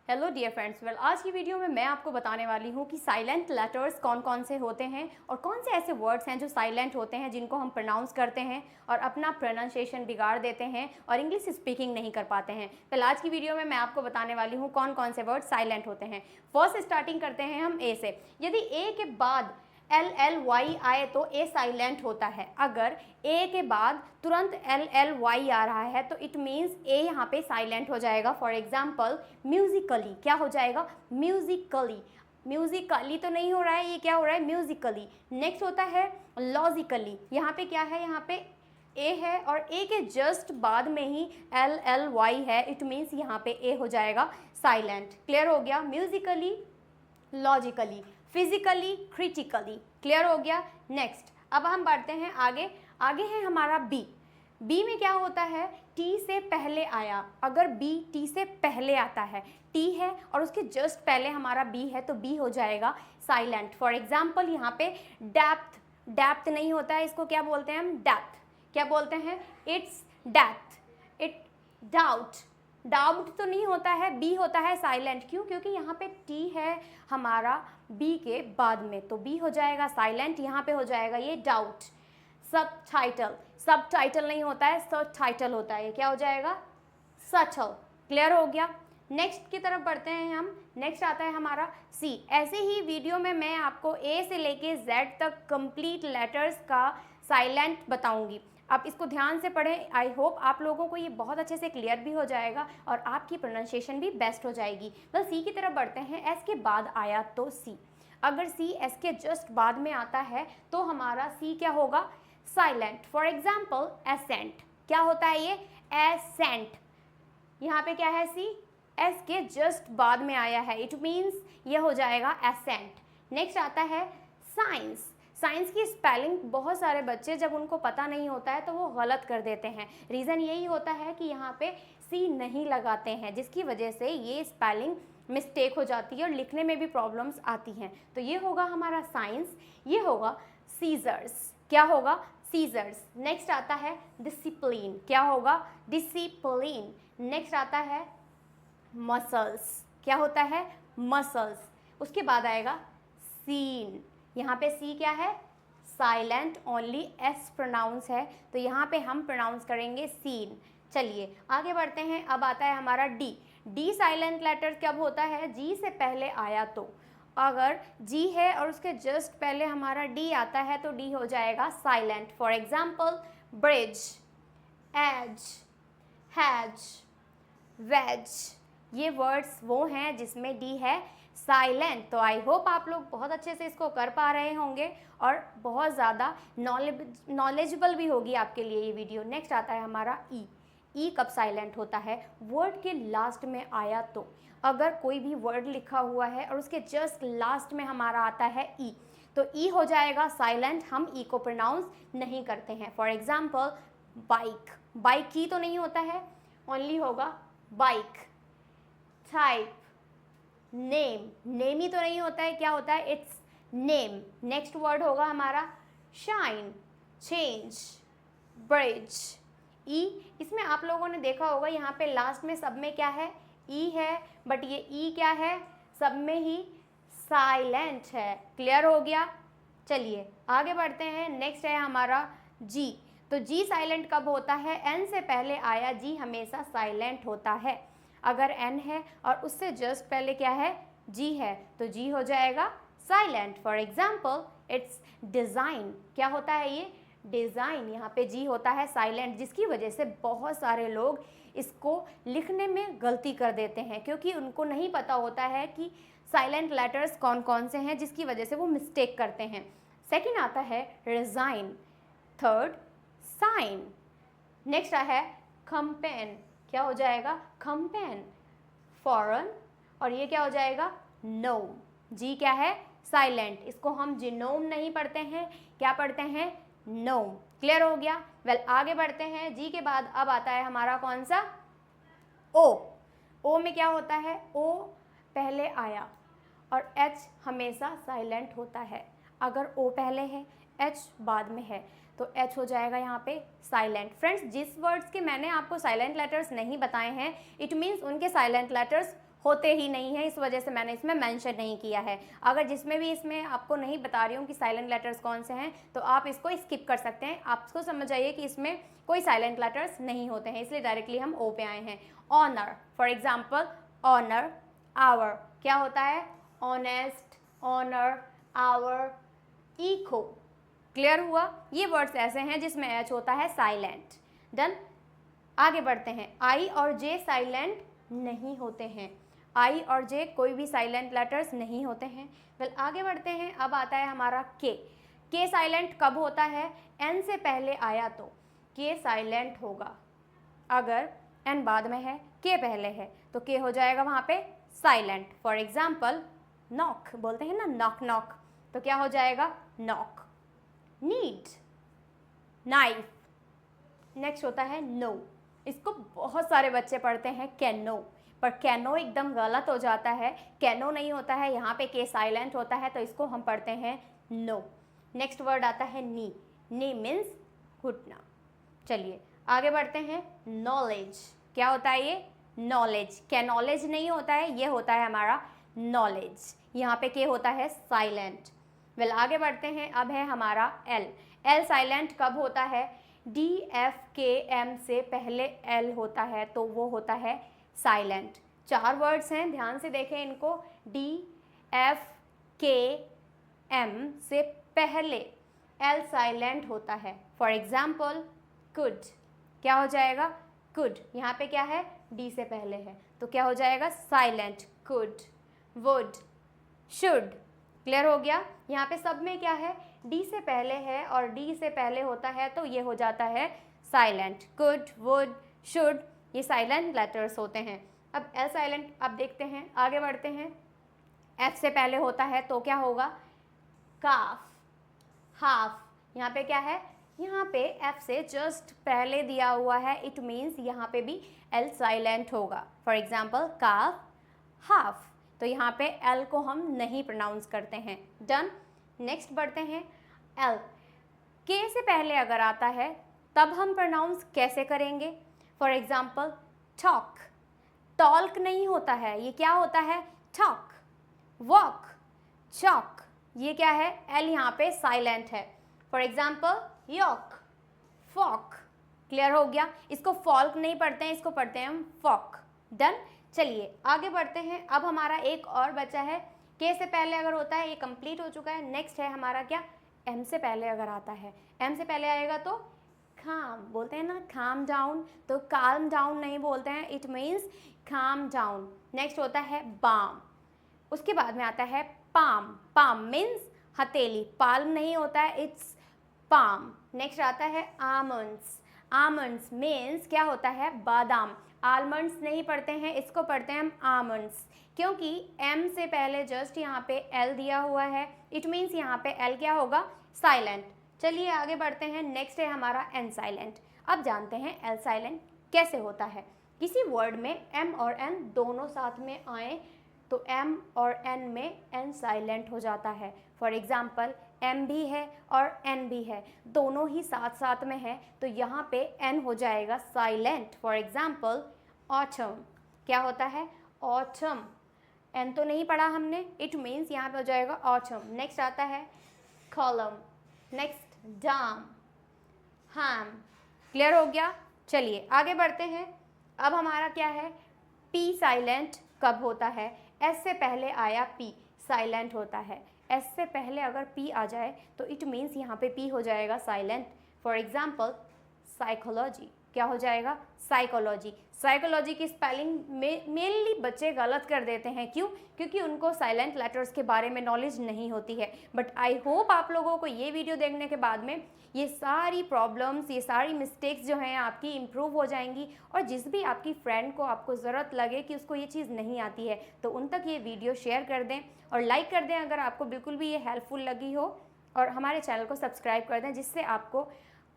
Hello dear friends, आज की video में मैं आपको बताने वाली हूँ कि साइलेंट लेटर्स कौन कौन से होते हैं और कौन से ऐसे वर्ड्स हैं जो साइलेंट होते हैं जिनको हम प्रोनाउंस करते हैं और अपना प्रोनाउंसिएशन बिगाड़ देते हैं और इंग्लिश स्पीकिंग नहीं कर पाते हैं। आज की वीडियो में मैं आपको बताने वाली हूँ कौन कौन से वर्ड साइलेंट होते हैं। फर्स्ट स्टार्टिंग करते हैं हम ए से। यदि ए के बाद LLY आए तो ए साइलेंट होता है। अगर ए के बाद तुरंत LLY आ रहा है तो इट मीन्स ए यहाँ पे साइलेंट हो जाएगा। फॉर एग्जाम्पल म्यूजिकली, क्या हो जाएगा? म्यूजिकली। म्यूजिकली तो नहीं हो रहा है, ये क्या हो रहा है? म्यूजिकली। नेक्स्ट होता है लॉजिकली। यहाँ पे क्या है? यहाँ पे ए है और ए के जस्ट बाद में ही LLY है, इट मीन्स यहाँ पे ए हो जाएगा साइलेंट। क्लियर हो गया? Musically, logically, physically, critically. Clear हो गया? नेक्स्ट अब हम बढ़ते हैं आगे। आगे है हमारा बी। बी में क्या होता है? टी से पहले आया। अगर बी टी से पहले आता है, टी है और उसके जस्ट पहले हमारा बी है तो बी हो जाएगा साइलेंट। फॉर एग्जाम्पल यहाँ पे डेप्थ, डेप्थ नहीं होता है, इसको क्या बोलते हैं हम? डेप्थ। क्या बोलते हैं? It's depth. It doubt, doubt तो नहीं होता है, बी होता है साइलेंट। क्यों? क्योंकि यहाँ पे टी है हमारा बी के बाद में, तो बी हो जाएगा साइलेंट। यहाँ पे हो जाएगा ये डाउट। सब टाइटल, सब टाइटल नहीं होता है, सब टाइटल होता है। ये क्या हो जाएगा? सटल। क्लियर हो गया? नेक्स्ट की तरफ बढ़ते हैं हम। नेक्स्ट आता है हमारा सी। ऐसे ही वीडियो में मैं आपको ए से लेके जेड तक कंप्लीट लेटर्स का साइलेंट बताऊंगी। आप इसको ध्यान से पढ़ें। आई होप आप लोगों को ये बहुत अच्छे से क्लियर भी हो जाएगा और आपकी प्रोनाउंसिएशन भी बेस्ट हो जाएगी। बस सी की तरफ बढ़ते हैं। एस के बाद आया तो सी। अगर सी एस के जस्ट बाद में आता है तो हमारा सी क्या होगा? साइलेंट। For example ascent. क्या होता है ये? एसेंट। यहाँ पे क्या है? सी एस के जस्ट बाद में आया है, इट मीन्स ये हो जाएगा एसेंट। नेक्स्ट आता है साइंस। साइंस की स्पेलिंग बहुत सारे बच्चे जब उनको पता नहीं होता है तो वो गलत कर देते हैं। रीज़न यही होता है कि यहाँ पे सी नहीं लगाते हैं, जिसकी वजह से ये स्पेलिंग मिस्टेक हो जाती है और लिखने में भी प्रॉब्लम्स आती हैं। तो ये होगा हमारा साइंस। ये होगा सीजर्स। क्या होगा? सीजर्स। नेक्स्ट आता है डिसिप्लिन। क्या होगा? डिसिप्लिन। नेक्स्ट आता है मसल्स। क्या होता है? मसल्स। उसके बाद आएगा सीन। यहाँ पे सी क्या है? साइलेंट, ओनली एस प्रोनाउंस है, तो यहाँ पे हम प्रोनाउंस करेंगे सीन। चलिए आगे बढ़ते हैं। अब आता है हमारा डी। डी साइलेंट लेटर कब होता है? जी से पहले आया तो। अगर जी है और उसके जस्ट पहले हमारा डी आता है तो डी हो जाएगा silent. For example bridge, edge, hedge, wedge. ये वर्ड्स वो हैं जिसमें डी है साइलेंट। तो आई होप आप लोग बहुत अच्छे से इसको कर पा रहे होंगे और बहुत ज़्यादा नॉलेजेबल भी होगी आपके लिए ये वीडियो। नेक्स्ट आता है हमारा ई। ई कब साइलेंट होता है? वर्ड के लास्ट में आया तो। अगर कोई भी वर्ड लिखा हुआ है और उसके जस्ट लास्ट में हमारा आता है ई, तो ई हो जाएगा साइलेंट। हम ई को प्रोनाउंस नहीं करते हैं। For example bike. बाइक ही तो नहीं होता है, ओनली होगा बाइक। Type, name. नेम ही तो नहीं होता है, क्या होता है? It's name. नेक्स्ट वर्ड होगा हमारा शाइन, चेंज, ब्रिज। ई, इसमें आप लोगों ने देखा होगा यहाँ पे लास्ट में सब में क्या है? ई है, बट ये ई क्या है? सब में ही साइलेंट है। क्लियर हो गया? चलिए आगे बढ़ते हैं। नेक्स्ट है हमारा जी। तो जी साइलेंट कब होता है? एन से पहले आया जी हमेशा साइलेंट होता है। अगर एन है और उससे जस्ट पहले क्या है? जी है, तो जी हो जाएगा silent. For example it's design. क्या होता है ये? डिज़ाइन। यहाँ पे जी होता है साइलेंट, जिसकी वजह से बहुत सारे लोग इसको लिखने में गलती कर देते हैं क्योंकि उनको नहीं पता होता है कि साइलेंट लेटर्स कौन कौन से हैं, जिसकी वजह से वो मिस्टेक करते हैं। सेकेंड आता है रिज़ाइन। Third sign. नेक्स्ट है कंपेन। क्या हो जाएगा? कंपेन। फॉरेन। और ये क्या हो जाएगा? नोम। जी क्या है? साइलेंट। इसको हम जिनोम नहीं पढ़ते हैं, क्या पढ़ते हैं? नोम। क्लियर हो गया? वेल आगे बढ़ते हैं। जी के बाद अब आता है हमारा कौन सा? ओ। ओ में क्या होता है? ओ पहले आया और एच हमेशा साइलेंट होता है। अगर ओ पहले है, एच बाद में है, तो एच हो जाएगा यहाँ पे साइलेंट। फ्रेंड्स, जिस वर्ड्स के मैंने आपको साइलेंट लेटर्स नहीं बताए हैं, इट मीन्स उनके साइलेंट लेटर्स होते ही नहीं है, इस वजह से मैंने इसमें मेंशन नहीं किया है। अगर जिसमें भी इसमें आपको नहीं बता रही हूँ कि साइलेंट लेटर्स कौन से हैं तो आप इसको स्किप कर सकते हैं। आपको समझ आइए कि इसमें कोई साइलेंट लेटर्स नहीं होते हैं, इसलिए डायरेक्टली हम ओ पे आए हैं। Honour, for example honour, hour क्या होता है, honest, honour, hour, echo. Clear हुआ? ये वर्ड्स ऐसे हैं जिसमें एच होता है साइलेंट। डन। आगे बढ़ते हैं। आई और जे साइलेंट नहीं होते हैं। आई और जे कोई भी साइलेंट लेटर्स नहीं होते हैं। वेल आगे बढ़ते हैं। अब आता है हमारा के। के साइलेंट कब होता है? एन से पहले आया तो के साइलेंट होगा। अगर एन बाद में है, के पहले है तो के हो जाएगा वहाँ पे साइलेंट। फॉर एग्जाम्पल नॉक बोलते हैं ना, नॉक नॉक, तो क्या हो जाएगा? नॉक। Need, knife. नेक्स्ट होता है नो। इसको बहुत सारे बच्चे पढ़ते हैं कैनो, पर कैनो एकदम गलत हो जाता है। कैनो नहीं होता है, यहाँ पे के साइलेंट होता है, तो इसको हम पढ़ते हैं नो। नेक्स्ट वर्ड आता है नी। नी मीन्स घुटना। चलिए आगे बढ़ते हैं। नॉलेज क्या होता है? ये नॉलेज। क्या नॉलेज नहीं होता है, ये होता है हमारा नॉलेज। यहाँ पे के होता है साइलेंट। वेल आगे बढ़ते हैं। अब है हमारा एल। एल साइलेंट कब होता है? डी एफ के एम से पहले एल होता है तो वो होता है साइलेंट। 4 वर्ड्स हैं, ध्यान से देखें इनको। डी एफ के एम से पहले एल साइलेंट होता है। फॉर एग्जाम्पल कुड, क्या हो जाएगा? कुड। यहाँ पे क्या है? डी से पहले है तो क्या हो जाएगा? Silent. Could, would, should. Clear हो गया? यहाँ पे सब में क्या है? डी से पहले है और डी से पहले होता है तो ये हो जाता है साइलेंट। कुड, वुड, शुड, ये साइलेंट लेटर्स होते हैं। अब एल साइलेंट अब देखते हैं, आगे बढ़ते हैं। एफ से पहले होता है तो क्या होगा? काफ, हाफ। यहाँ पे क्या है? यहाँ पे एफ से जस्ट पहले दिया हुआ है, इट मीन्स यहाँ पे भी एल साइलेंट होगा। फॉर एग्जाम्पल काफ, हाफ, तो यहाँ पे एल को हम नहीं प्रोनाउंस करते हैं। डन। नेक्स्ट बढ़ते हैं। एल के से पहले अगर आता है तब हम प्रोनाउंस कैसे करेंगे? For example talk. टॉल्क नहीं होता है, ये क्या होता है? टॉक। वॉक, चॉक, ये क्या है? एल यहाँ पे साइलेंट है। For example yolk, folk. Clear हो गया? इसको फॉल्क नहीं पढ़ते हैं, इसको पढ़ते हैं हम फॉक। डन। चलिए आगे बढ़ते हैं। अब हमारा एक और बचा है। के से पहले अगर होता है, ये कंप्लीट हो चुका है। नेक्स्ट है हमारा क्या? एम से पहले अगर आता है। एम से पहले आएगा तो काम, बोलते हैं ना काम डाउन, तो काम डाउन नहीं बोलते हैं, it means calm down. Next होता है बाम। उसके बाद में आता है पाम। पाम मीन्स हथेली, पाल्म नहीं होता है, इट्स पाम। नेक्स्ट आता है आमंड्स। आमंड्स मीन्स क्या होता है? बादाम। आलमंड्स नहीं पढ़ते हैं, इसको पढ़ते हैं हम आमंड्स, क्योंकि एम से पहले जस्ट यहाँ पे एल दिया हुआ है, इट मीन्स यहाँ पे एल क्या होगा? साइलेंट। चलिए आगे बढ़ते हैं। नेक्स्ट है हमारा एन साइलेंट। अब जानते हैं एल साइलेंट कैसे होता है। किसी वर्ड में एम और एन दोनों साथ में आए तो एम और एन में एन साइलेंट हो जाता है। फॉर एग्जाम्पल एम भी है और एन भी है, दोनों ही साथ साथ में है तो यहाँ पे एन हो जाएगा साइलेंट। फॉर एग्जाम्पल ऑटम, क्या होता है? ऑटम। एन तो नहीं पढ़ा हमने, इट मीन्स यहाँ पे हो जाएगा ऑटम। नेक्स्ट आता है कॉलम। नेक्स्ट डाम, हैम। क्लियर हो गया? चलिए आगे बढ़ते हैं। अब हमारा क्या है? पी साइलेंट कब होता है? एस से पहले आया पी साइलेंट होता है। एस से पहले अगर पी आ जाए तो इट मीन्स यहाँ पे पी हो जाएगा साइलेंट। फॉर एग्जाम्पल साइकोलॉजी, क्या हो जाएगा? साइकोलॉजी। साइकोलॉजी की स्पेलिंग में मेनली बच्चे गलत कर देते हैं, क्यों? क्योंकि उनको साइलेंट लेटर्स के बारे में नॉलेज नहीं होती है। बट आई होप आप लोगों को ये वीडियो देखने के बाद में ये सारी प्रॉब्लम्स, ये सारी मिस्टेक्स जो हैं आपकी इम्प्रूव हो जाएंगी, और जिस भी आपकी फ्रेंड को आपको ज़रूरत लगे कि उसको ये चीज़ नहीं आती है तो उन तक ये वीडियो शेयर कर दें और लाइक कर दें अगर आपको बिल्कुल भी ये हेल्पफुल लगी हो, और हमारे चैनल को सब्सक्राइब कर दें जिससे आपको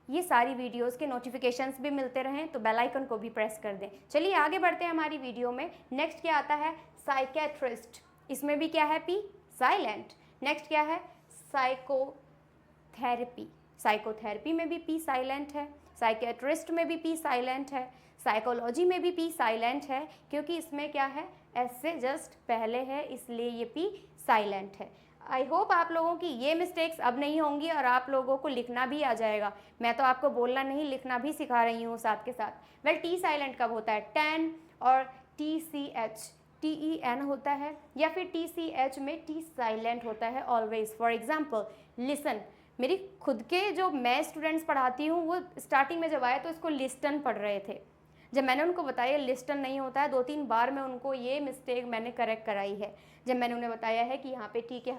ये सारी वीडियोस के नोटिफिकेशंस भी मिलते रहें, तो बेल आइकन को भी प्रेस कर दें। चलिए आगे बढ़ते हैं हमारी वीडियो में। नेक्स्ट क्या आता है? साइकेट्रिस्ट। इसमें भी क्या है? P silent. नेक्स्ट क्या है? साइकोथेरेपी। साइकोथेरेपी में भी पी साइलेंट है, साइकेट्रिस्ट में भी पी साइलेंट है, साइकोलॉजी में भी पी साइलेंट है, क्योंकि इसमें क्या है? एस से जस्ट पहले है, इसलिए ये पी साइलेंट है। आई होप आप लोगों की ये मिस्टेक्स अब नहीं होंगी और आप लोगों को लिखना भी आ जाएगा। मैं तो आपको बोलना नहीं, लिखना भी सिखा रही हूँ साथ के साथ। वेल, टी साइलेंट कब होता है? टेन और T C H, T E N होता है, या फिर टी सी एच में टी साइलेंट होता है ऑलवेज। फॉर एग्जाम्पल लिसन, मेरी खुद के जो मैं स्टूडेंट्स पढ़ाती हूँ वो स्टार्टिंग में जब आए तो इसको लिस्टन पढ़ रहे थे। जब मैंने उनको बताया लिस्टन नहीं होता है, 2-3 बार में उनको ये मिस्टेक मैंने करेक्ट कराई है। जब मैंने उन्हें बताया है कि यहाँ पे टी क्या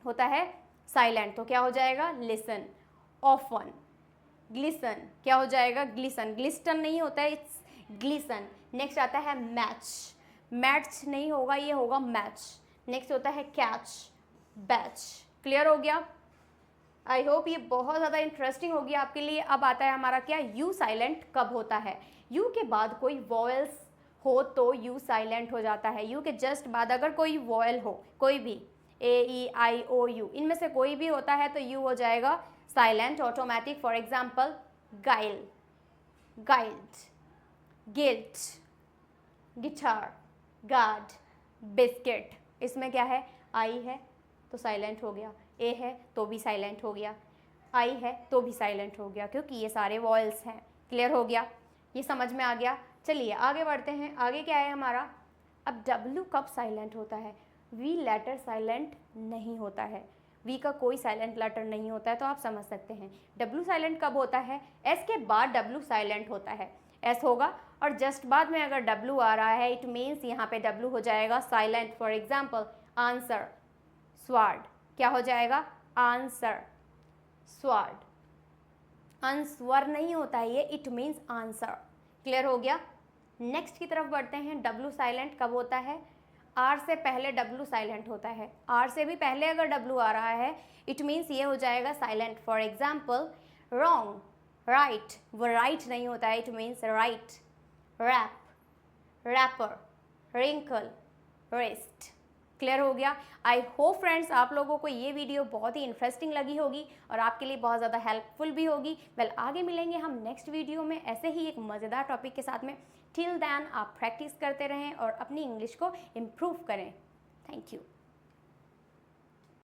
होता है? साइलेंट, तो क्या हो जाएगा? लिसन। ऑफन, ग्लिसन, क्या हो जाएगा? ग्लिसन। ग्लिस्टन नहीं होता है, इट्स ग्लिसन। नेक्स्ट आता है मैच, मैच नहीं होगा, ये होगा मैच। नेक्स्ट होता है कैच, बैच। क्लियर हो गया? आई होप ये बहुत ज़्यादा इंटरेस्टिंग होगी आपके लिए। अब आता है हमारा क्या, यू साइलेंट कब होता है? यू के बाद कोई वॉयल्स हो तो यू साइलेंट हो जाता है। यू के जस्ट बाद अगर कोई वॉयल हो, कोई भी, ए ई आई ओ यू, इनमें से कोई भी होता है तो यू हो जाएगा साइलेंट ऑटोमेटिक। फॉर एग्जाम्पल गाइल, गाइल्ड, गिल्ट, गिटार, गार्ड, बिस्किट। इसमें क्या है? आई है तो साइलेंट हो गया, ए है तो भी साइलेंट हो गया, आई है तो भी साइलेंट हो गया, क्योंकि ये सारे वॉयल्स हैं। क्लियर हो गया? ये समझ में आ गया? चलिए आगे बढ़ते हैं। आगे क्या है हमारा? अब डब्ल्यू कब साइलेंट होता है? वी लेटर साइलेंट नहीं होता है। वी का कोई साइलेंट लेटर नहीं होता है, तो आप समझ सकते हैं। डब्ल्यू साइलेंट कब होता है? एस के बाद डब्ल्यू साइलेंट होता है। एस होगा और जस्ट बाद में अगर डब्ल्यू आ रहा है, इट मीन्स यहाँ पे डब्ल्यू हो जाएगा silent. For example answer, sword, क्या हो जाएगा? Answer, sword. आंसर नहीं होता है ये, इट मीन्स आंसर। क्लियर हो गया? नेक्स्ट की तरफ बढ़ते हैं। डब्ल्यू साइलेंट कब होता है? आर से पहले डब्ल्यू साइलेंट होता है। आर से भी पहले अगर डब्ल्यू आ रहा है, इट मीन्स ये हो जाएगा silent. For example wrong, write, वो राइट नहीं होता है, it means write. Wrap, wrapper, wrinkle, wrist. Clear हो गया? आई होप फ्रेंड्स आप लोगों को ये वीडियो बहुत ही इंटरेस्टिंग लगी होगी और आपके लिए बहुत ज़्यादा हेल्पफुल भी होगी। वेल, आगे मिलेंगे हम नेक्स्ट वीडियो में ऐसे ही एक मज़ेदार टॉपिक के साथ में। टिल देन आप प्रैक्टिस करते रहें और अपनी इंग्लिश को इम्प्रूव करें। Thank you.